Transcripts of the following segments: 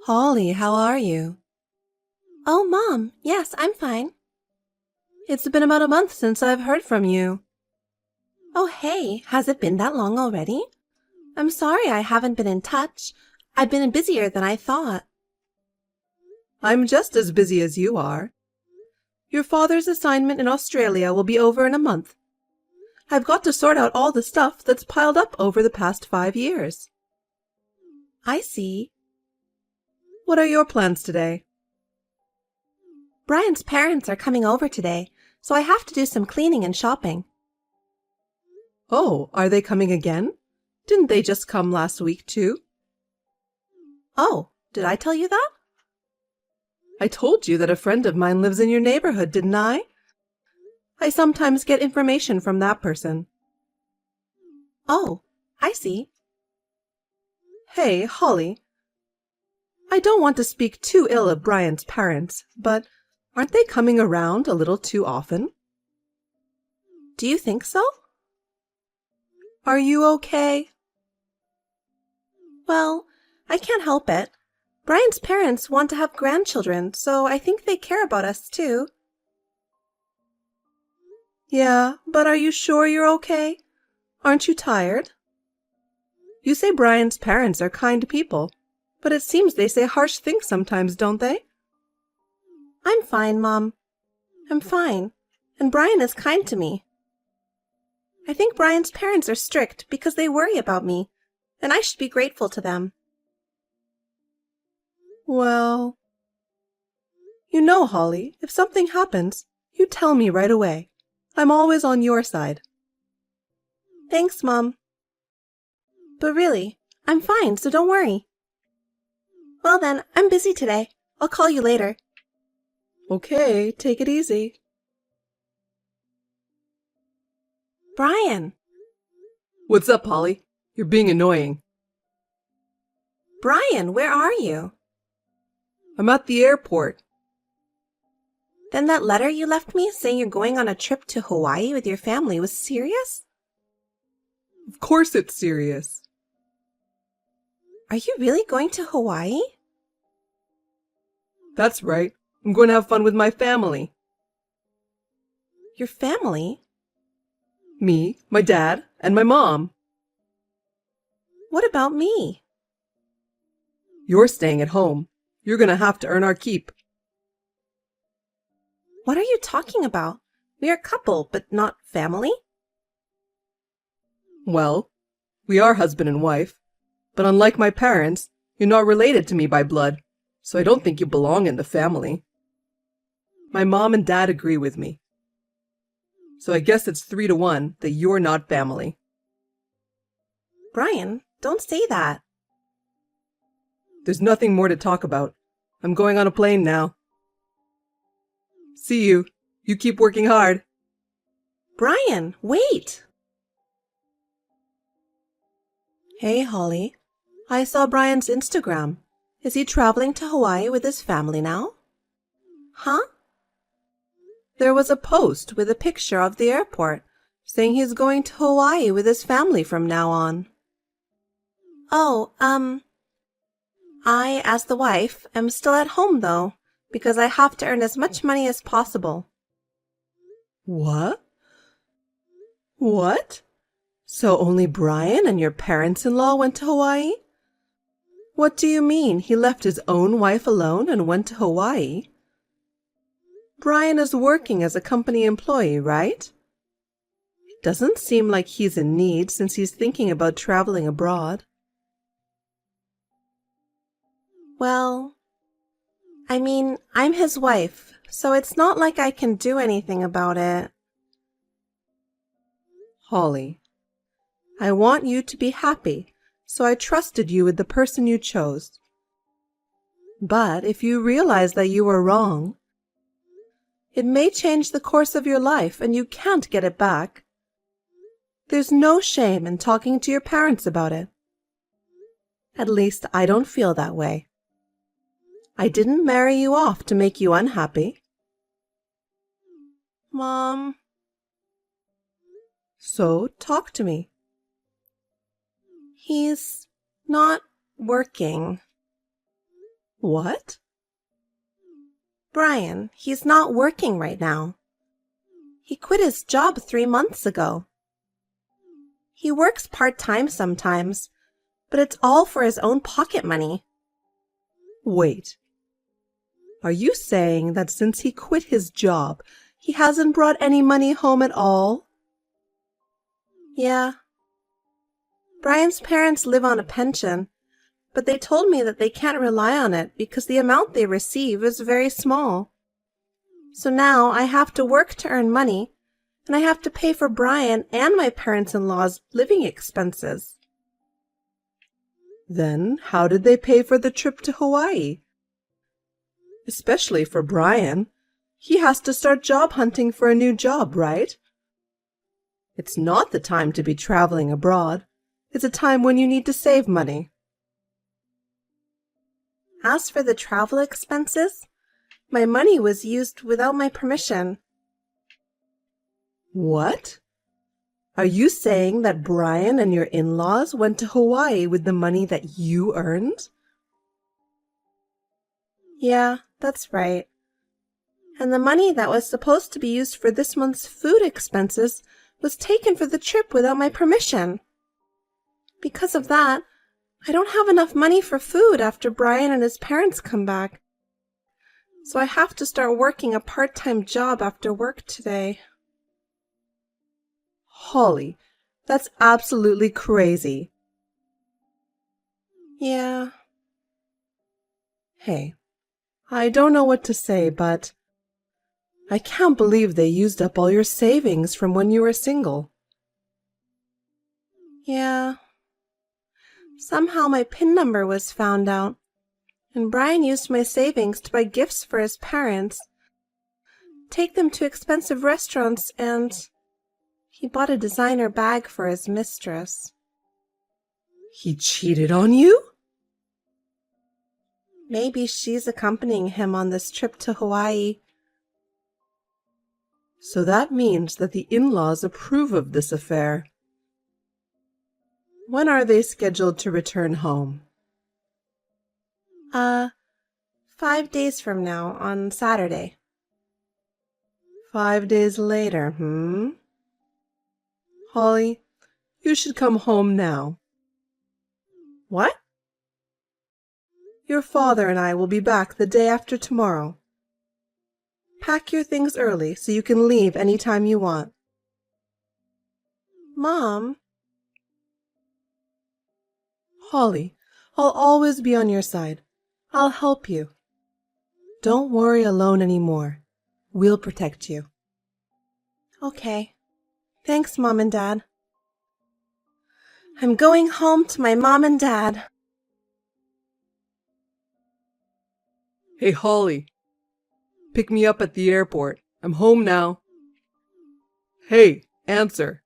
Holly, how are you? Oh, Mom, yes, I'm fine. It's been about a month since I've heard from you. Oh, hey, has it been that long already? I'm sorry I haven't been in touch. I've been busier than I thought. I'm just as busy as you are. Your father's assignment in Australia will be over in a month. I've got to sort out all the stuff that's piled up over the past 5 years. I see. What are your plans today? Brian's parents are coming over today, so I have to do some cleaning and shopping. Oh, are they coming again? Didn't they just come last week too? Oh, did I tell you that? I told you that a friend of mine lives in your neighborhood, didn't I? I sometimes get information from that person. Oh, I see. Hey, Holly. I don't want to speak too ill of Brian's parents, but aren't they coming around a little too often? Do you think so? Are you okay? Well, I can't help it. Brian's parents want to have grandchildren, so I think they care about us too. Yeah, but are you sure you're okay? Aren't you tired? You say Brian's parents are kind people, but it seems they say harsh things sometimes, don't they? I'm fine, Mom. I'm fine, and Brian is kind to me. I think Brian's parents are strict because they worry about me, and I should be grateful to them. Well, you know, Holly, if something happens, you tell me right away. I'm always on your side. Thanks, Mom. But really, I'm fine, so don't worry. Well then, I'm busy today. I'll call you later. Okay, take it easy. Brian! What's up, Holly? You're being annoying. Brian, where are you? I'm at the airport. Then that letter you left me saying you're going on a trip to Hawaii with your family was serious? Of course it's serious. Are you really going to Hawaii? That's right. I'm going to have fun with my family. Your family? Me, my dad, and my mom. What about me? You're staying at home. You're going to have to earn our keep. What are you talking about? We are a couple, but not family? Well, we are husband and wife, but unlike my parents, you're not related to me by blood, so I don't think you belong in the family. My mom and dad agree with me. So I guess it's 3-1 that you're not family. Brian, don't say that. There's nothing more to talk about. I'm going on a plane now. See you. You keep working hard. Brian, wait! Hey, Holly. I saw Brian's Instagram. Is he traveling to Hawaii with his family now? Huh? There was a post with a picture of the airport saying he's going to Hawaii with his family from now on. Oh, I, as the wife, am still at home though, because I have to earn as much money as possible. What? What? So only Brian and your parents-in-law went to Hawaii? What do you mean he left his own wife alone and went to Hawaii? Brian is working as a company employee, right? It doesn't seem like he's in need since he's thinking about traveling abroad. Well, I mean, I'm his wife, so it's not like I can do anything about it. Holly, I want you to be happy, so I trusted you with the person you chose. But if you realize that you were wrong, it may change the course of your life and you can't get it back. There's no shame in talking to your parents about it. At least I don't feel that way. I didn't marry you off to make you unhappy. Mom. So talk to me. He's not working. What? Brian, he's not working right now. He quit his job 3 months ago. He works part-time sometimes, but it's all for his own pocket money. Wait. Are you saying that since he quit his job, he hasn't brought any money home at all? Yeah. Brian's parents live on a pension, but they told me that they can't rely on it because the amount they receive is very small. So now I have to work to earn money, and I have to pay for Brian and my parents-in-law's living expenses. Then how did they pay for the trip to Hawaii? Especially for Brian. He has to start job hunting for a new job, right? It's not the time to be traveling abroad. It's a time when you need to save money. As for the travel expenses, my money was used without my permission. What? Are you saying that Brian and your in-laws went to Hawaii with the money that you earned? Yeah, that's right. And the money that was supposed to be used for this month's food expenses was taken for the trip without my permission. Because of that, I don't have enough money for food after Brian and his parents come back. So I have to start working a part-time job after work today. Holly, that's absolutely crazy. Yeah. Hey, I don't know what to say, but I can't believe they used up all your savings from when you were single. Yeah. Somehow my PIN number was found out, and Brian used my savings to buy gifts for his parents, take them to expensive restaurants, and he bought a designer bag for his mistress. He cheated on you? Maybe she's accompanying him on this trip to Hawaii. So that means that the in-laws approve of this affair. When are they scheduled to return home? 5 days from now, on Saturday. 5 days later, Holly, you should come home now. What? Your father and I will be back the day after tomorrow. Pack your things early so you can leave any time you want. Mom? Holly, I'll always be on your side. I'll help you. Don't worry alone anymore. We'll protect you. Okay. Thanks, Mom and Dad. I'm going home to my mom and dad. Hey, Holly. Pick me up at the airport. I'm home now. Hey, answer.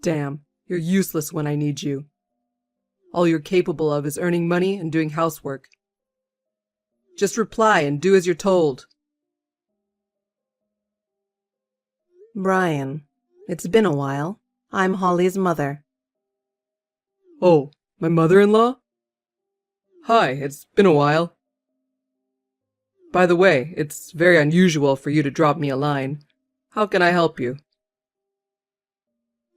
Damn, you're useless when I need you. All you're capable of is earning money and doing housework. Just reply and do as you're told. Brian, it's been a while. I'm Holly's mother. Oh, my mother-in-law? Hi, it's been a while. By the way, it's very unusual for you to drop me a line. How can I help you?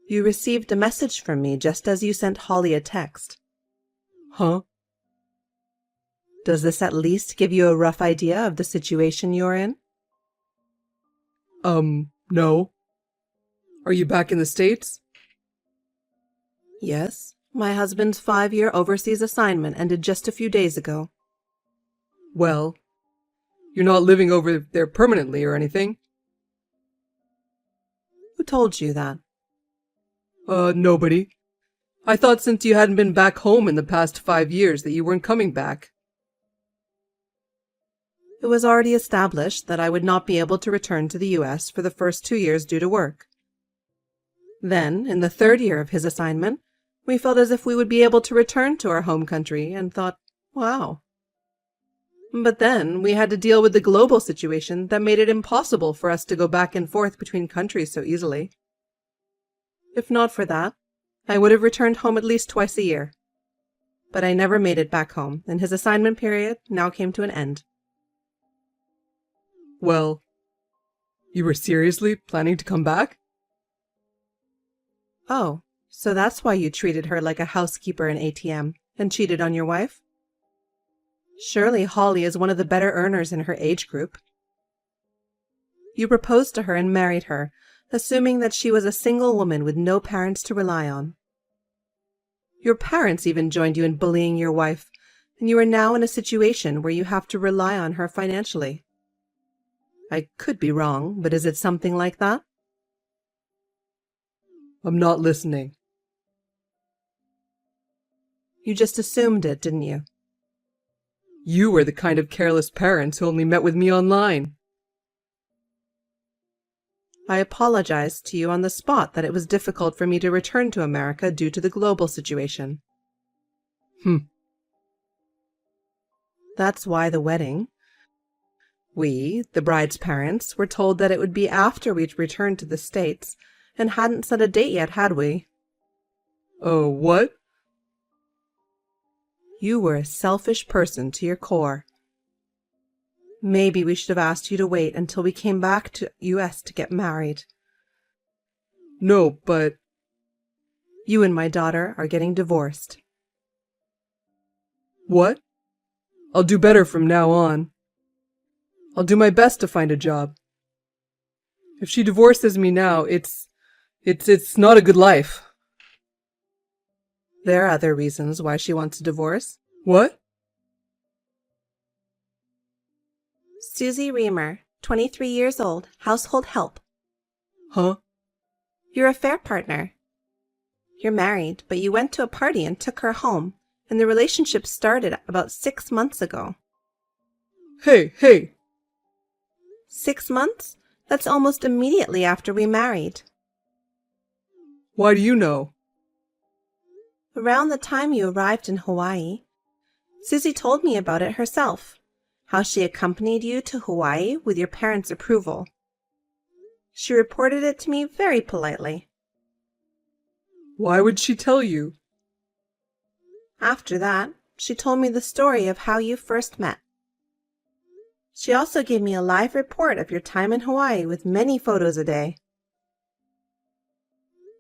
You received a message from me just as you sent Holly a text. Huh? Does this at least give you a rough idea of the situation you're in? No. Are you back in the States? Yes. My husband's 5-year overseas assignment ended just a few days ago. Well, you're not living over there permanently or anything? Who told you that? Nobody. I thought since you hadn't been back home in the past 5 years that you weren't coming back. It was already established that I would not be able to return to the U.S. for the first 2 years due to work. Then, in the 3rd year of his assignment, we felt as if we would be able to return to our home country and thought, wow. But then we had to deal with the global situation that made it impossible for us to go back and forth between countries so easily. If not for that, I would have returned home at least twice a year. but I never made it back home, and his assignment period now came to an end. Well, you were seriously planning to come back? Oh, so that's why you treated her like a housekeeper in ATM and cheated on your wife? Surely Holly is one of the better earners in her age group. You proposed to her and married her, assuming that she was a single woman with no parents to rely on. Your parents even joined you in bullying your wife, and you are now in a situation where you have to rely on her financially. I could be wrong, but is it something like that? I'm not listening. You just assumed it, didn't you? You were the kind of careless parents who only met with me online. I apologized to you on the spot that it was difficult for me to return to America due to the global situation. That's why the wedding. We, the bride's parents, were told that it would be after we'd returned to the States, and hadn't set a date yet, had we? Oh, what? You were a selfish person to your core. Maybe we should have asked you to wait until we came back to US to get married. No, but... You and my daughter are getting divorced. What? I'll do better from now on. I'll do my best to find a job. If she divorces me now, it's not a good life. There are other reasons why she wants a divorce. What? Susie Reamer, 23 years old, household help. Huh? Your affair partner. You're married, but you went to a party and took her home, and the relationship started about 6 months ago. Hey! 6 months? That's almost immediately after we married. Why do you know? Around the time you arrived in Hawaii, Susie told me about it herself, how she accompanied you to Hawaii with your parents' approval. She reported it to me very politely. Why would she tell you? After that, she told me the story of how you first met. She also gave me a live report of your time in Hawaii with many photos a day.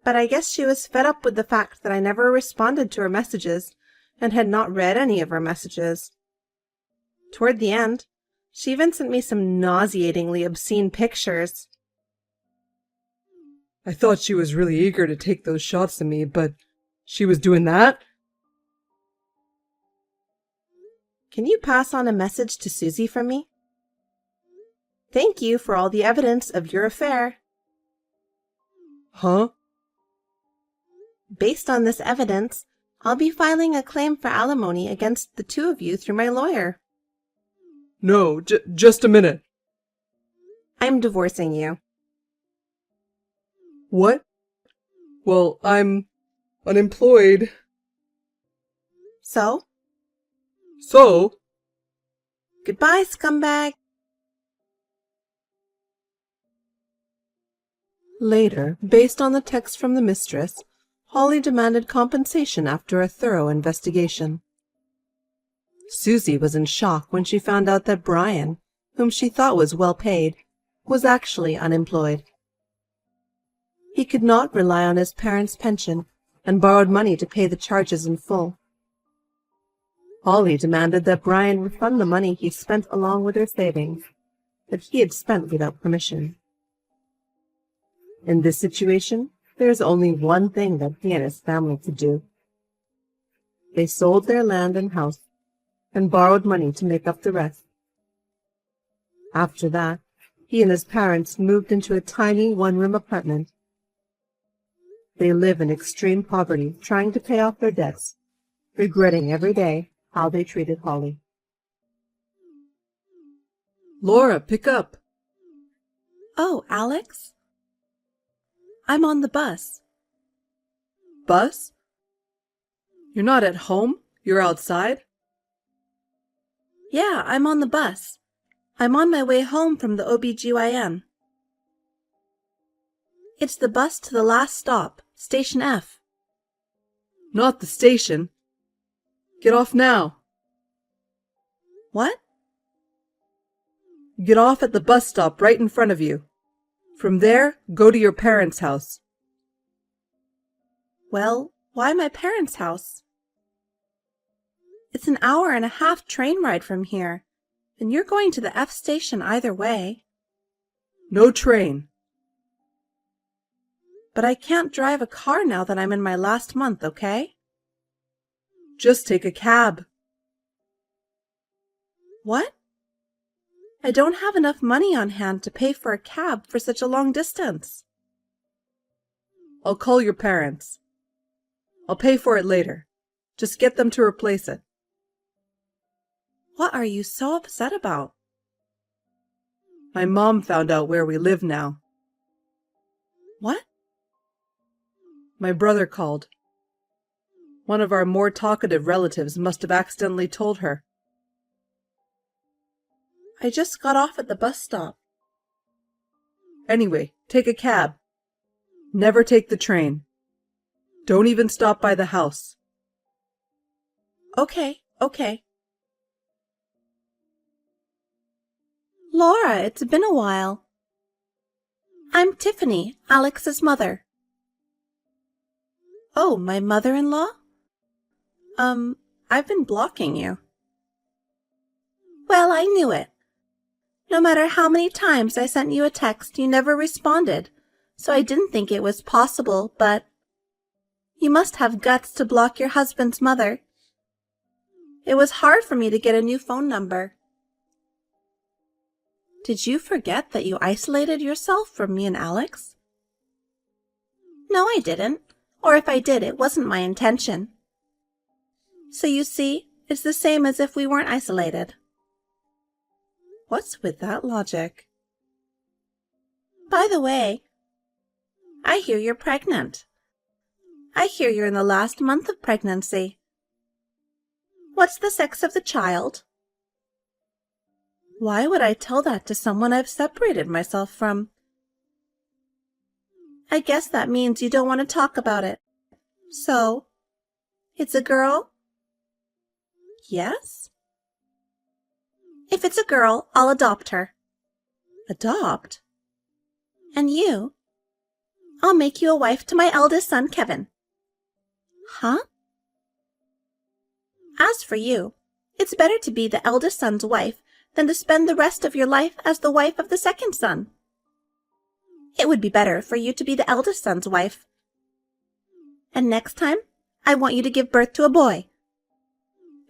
But I guess she was fed up with the fact that I never responded to her messages and had not read any of her messages. Toward the end, she even sent me some nauseatingly obscene pictures. I thought she was really eager to take those shots of me, but she was doing that? Can you pass on a message to Susie from me? Thank you for all the evidence of your affair. Huh? Based on this evidence, I'll be filing a claim for alimony against the two of you through my lawyer. No, just a minute. I'm divorcing you. What? Well, I'm unemployed. So? So? Goodbye, scumbag. Later, based on the text from the mistress, Holly demanded compensation after a thorough investigation. Susie was in shock when she found out that Brian, whom she thought was well paid, was actually unemployed. He could not rely on his parents' pension and borrowed money to pay the charges in full. Holly demanded that Brian refund the money he spent along with her savings, that he had spent without permission. In this situation, there is only one thing that he and his family could do. They sold their land and house and borrowed money to make up the rest. After that, he and his parents moved into a tiny one-room apartment. They live in extreme poverty, trying to pay off their debts, regretting every day how they treated Holly. Laura, pick up. Oh, Alex? I'm on the bus. Bus? You're not at home? You're outside? Yeah, I'm on the bus. I'm on my way home from the OBGYN. It's the bus to the last stop, Station F. Not the station. Get off now. What? Get off at the bus stop right in front of you. From there, go to your parents' house. Well, why my parents' house? It's an hour-and-a-half train ride from here, and you're going to the F station either way. No train. But I can't drive a car now that I'm in my last month, okay? Just take a cab. What? I don't have enough money on hand to pay for a cab for such a long distance. I'll call your parents. I'll pay for it later. Just get them to replace it. What are you so upset about? My mom found out where we live now. What? My brother called. One of our more talkative relatives must have accidentally told her. I just got off at the bus stop. Anyway, take a cab. Never take the train. Don't even stop by the house. Okay. Laura, it's been a while. I'm Tiffany, Alex's mother. Oh, my mother-in-law? I've been blocking you. Well, I knew it. No matter how many times I sent you a text, you never responded, so I didn't think it was possible, but you must have guts to block your husband's mother. It was hard for me to get a new phone number. Did you forget that you isolated yourself from me and Alex? No, I didn't. Or if I did, it wasn't my intention. So you see, it's the same as if we weren't isolated. What's with that logic? By the way, I hear you're pregnant. I hear you're in the last month of pregnancy. What's the sex of the child? Why would I tell that to someone I've separated myself from? I guess that means you don't want to talk about it. So, it's a girl? Yes? If it's a girl, I'll adopt her. Adopt? And you? I'll make you a wife to my eldest son, Kevin. Huh? As for you, it's better to be the eldest son's wife than to spend the rest of your life as the wife of the second son. It would be better for you to be the eldest son's wife. And next time, I want you to give birth to a boy.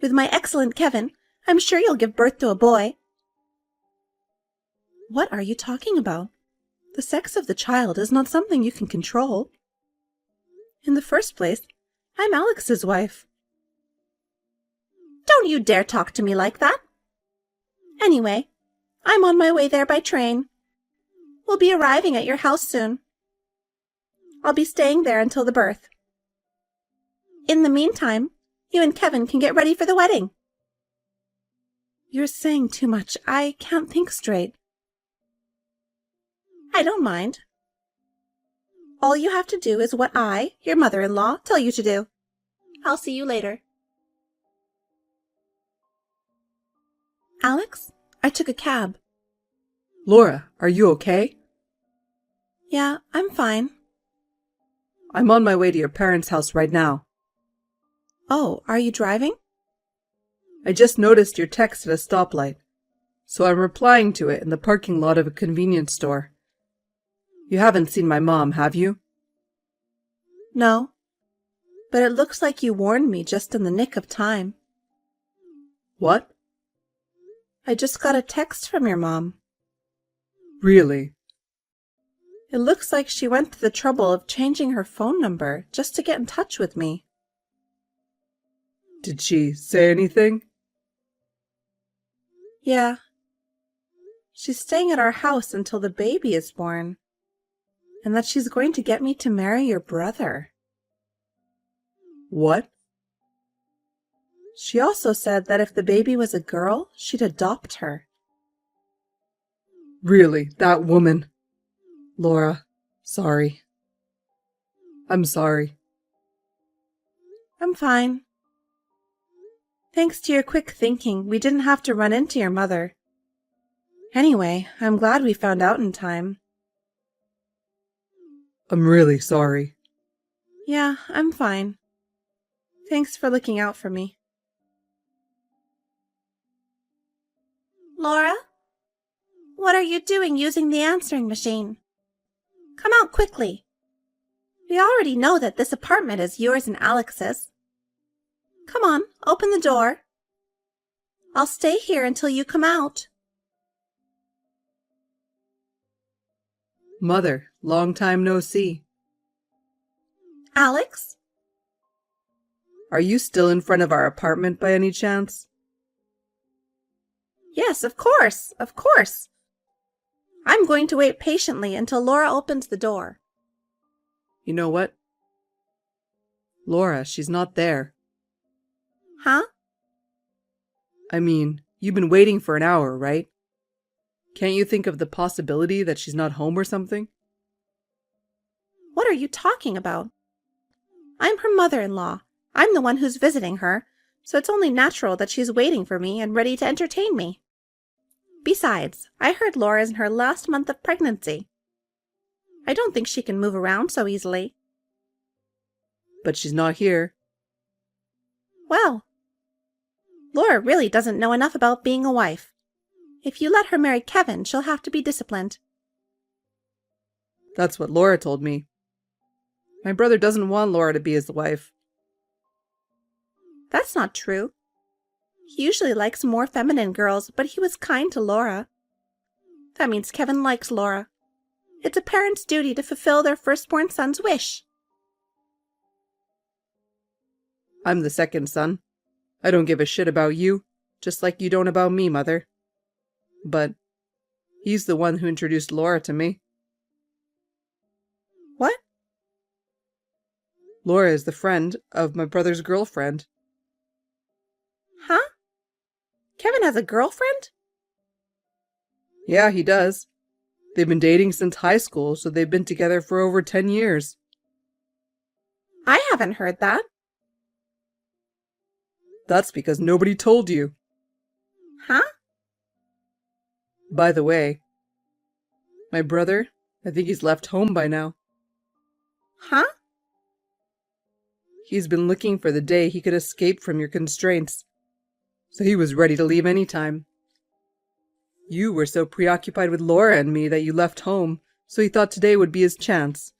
With my excellent Kevin, I'm sure you'll give birth to a boy. What are you talking about? The sex of the child is not something you can control. In the first place, I'm Alex's wife. Don't you dare talk to me like that. Anyway, I'm on my way there by train. We'll be arriving at your house soon. I'll be staying there until the birth. In the meantime, you and Kevin can get ready for the wedding. You're saying too much. I can't think straight. I don't mind. All you have to do is what I, your mother-in-law, tell you to do. I'll see you later. Alex, I took a cab. Laura, are you okay? Yeah, I'm fine. I'm on my way to your parents' house right now. Oh, are you driving? I just noticed your text at a stoplight, so I'm replying to it in the parking lot of a convenience store. You haven't seen my mom, have you? No, but it looks like you warned me just in the nick of time. What? I just got a text from your mom. Really? It looks like she went to the trouble of changing her phone number just to get in touch with me. Did she say anything? Yeah. She's staying at our house until the baby is born, and that she's going to get me to marry your brother. What? She also said that if the baby was a girl, she'd adopt her. Really, that woman. Laura, sorry. I'm sorry. I'm fine. Thanks to your quick thinking, we didn't have to run into your mother. Anyway, I'm glad we found out in time. I'm really sorry. Yeah, I'm fine. Thanks for looking out for me. Laura? What are you doing using the answering machine? Come out quickly. We already know that this apartment is yours and Alex's. Come on, open the door. I'll stay here until you come out. Mother, long time no see. Alex? Are you still in front of our apartment by any chance? Yes, of course, of course. I'm going to wait patiently until Laura opens the door. You know what? Laura, she's not there. Huh? I mean, you've been waiting for an hour, right? Can't you think of the possibility that she's not home or something? What are you talking about? I'm her mother-in-law. I'm the one who's visiting her, so it's only natural that she's waiting for me and ready to entertain me. Besides, I heard Laura's in her last month of pregnancy. I don't think she can move around so easily. But she's not here. Well, Laura really doesn't know enough about being a wife. If you let her marry Kevin, she'll have to be disciplined. That's what Laura told me. My brother doesn't want Laura to be his wife. That's not true. He usually likes more feminine girls, but he was kind to Laura. That means Kevin likes Laura. It's a parent's duty to fulfill their firstborn son's wish. I'm the second son. I don't give a shit about you, just like you don't about me, Mother. But he's the one who introduced Laura to me. What? Laura is the friend of my brother's girlfriend. Huh? Kevin has a girlfriend? Yeah, he does. They've been dating since high school, so they've been together for over 10 years. I haven't heard that. That's because nobody told you. Huh? By the way, my brother, I think he's left home by now. Huh? He's been looking for the day he could escape from your constraints, so he was ready to leave any time. You were so preoccupied with Laura and me that you left home, so he thought today would be his chance.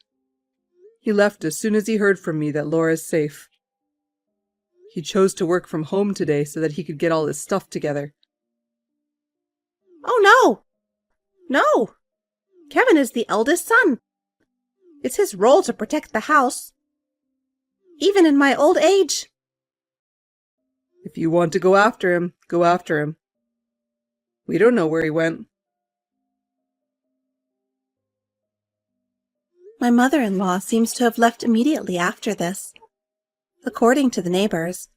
He left as soon as he heard from me that Laura is safe. He chose to work from home today so that he could get all his stuff together. Oh, no! No! Kevin is the eldest son. It's his role to protect the house. Even in my old age. If you want to go after him, go after him. We don't know where he went. My mother-in-law seems to have left immediately after this. According to the neighbors,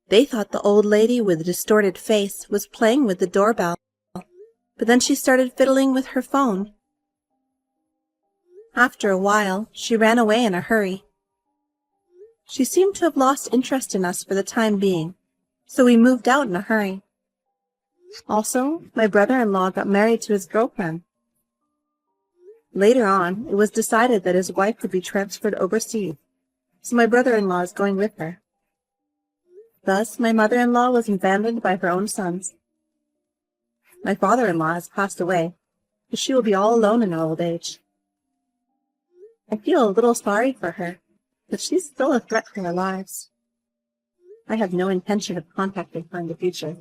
they thought the old lady with the distorted face was playing with the doorbell, but then she started fiddling with her phone. After a while, she ran away in a hurry. She seemed to have lost interest in us for the time being, so we moved out in a hurry. Also, my brother-in-law got married to his girlfriend. Later on, it was decided that his wife would be transferred overseas, so my brother-in-law is going with her. Thus, my mother-in-law was abandoned by her own sons. My father-in-law has passed away, but she will be all alone in her old age. I feel a little sorry for her, but she's still a threat to our lives. I have no intention of contacting her in the future.